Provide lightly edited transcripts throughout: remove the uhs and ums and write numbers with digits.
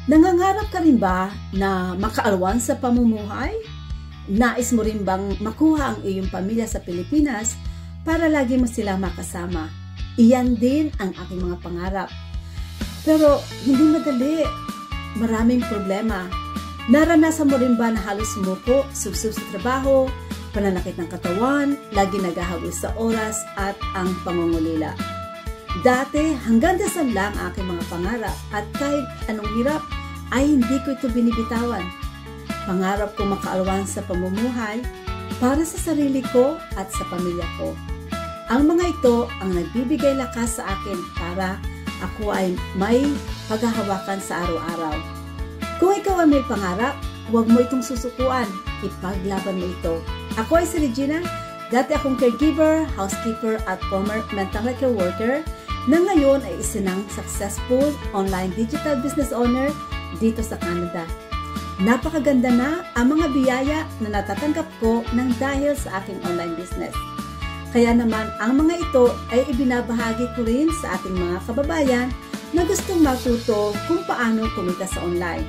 Nangangarap ka rin ba na makaalwan sa pamumuhay? Nais mo rin bang makuha ang iyong pamilya sa Pilipinas para lagi mo silang makasama? Iyan din ang aking mga pangarap. Pero hindi madali. Maraming problema. Naranasan mo rin ba na halos sumuko, subsub sa trabaho, pananakit ng katawan, lagi naghahabol sa oras at ang pangungulila? Dati, hanggang dasal lang aking mga pangarap at kahit anong hirap ay hindi ko ito binibitawan. Pangarap ko makaalwan sa pamumuhay para sa sarili ko at sa pamilya ko. Ang mga ito ang nagbibigay lakas sa akin para ako ay may paghahawakan sa araw-araw. Kung ikaw ay may pangarap, huwag mo itong susukuan. Ipaglaban mo ito. Ako ay si Regina. Dati akong caregiver, housekeeper at former mental health care worker na ngayon ay isinang successful online digital business owner dito sa Canada. Napakaganda na ang mga biyaya na natatanggap ko nang dahil sa aking online business. Kaya naman ang mga ito ay ibinabahagi ko rin sa ating mga kababayan na gustong matuto kung paano kumita sa online.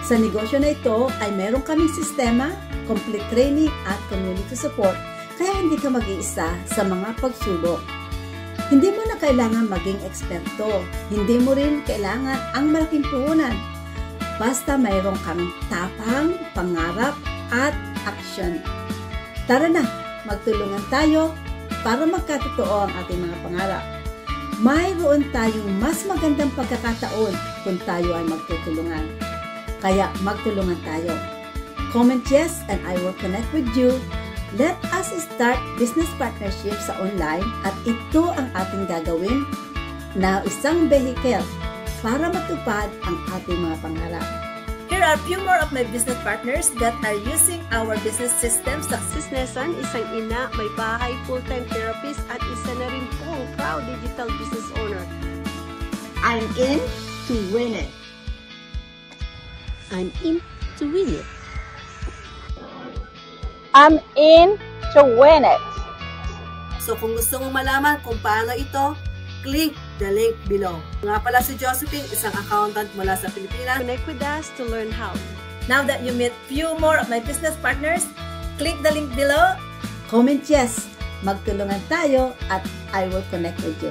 Sa negosyo na ito ay meron kaming sistema, complete training at community support kaya hindi ka mag-iisa sa mga pagsubok. Hindi mo na kailangan maging eksperto. Hindi mo rin kailangan ang malaking puhunan. Basta mayroon kang tapang, pangarap, at action. Tara na, magtulungan tayo para magkatotoo ang ating mga pangarap. Mayroon tayong mas magandang pagkakataon kung tayo ay magtutulungan. Kaya magtulungan tayo. Comment yes and I will connect with you. Let us start business partnership sa online at ito ang ating gagawin na isang vehicle para matupad ang ating mga pangarap. Here are a few more of my business partners that are using our business system. Successnessan, isang ina, may bahay, full-time therapist at isa na rin pong proud digital business owner. I'm in to win it. I'm in to win it. I'm in to win it. So kung gusto mong malaman kung paano ito, click the link below. Nga pala si Josephine, isang accountant mula sa Pilipinas. Connect with us to learn how. Now that you meet few more of my business partners, click the link below. Comment yes. Magtulungan tayo at I will connect with you.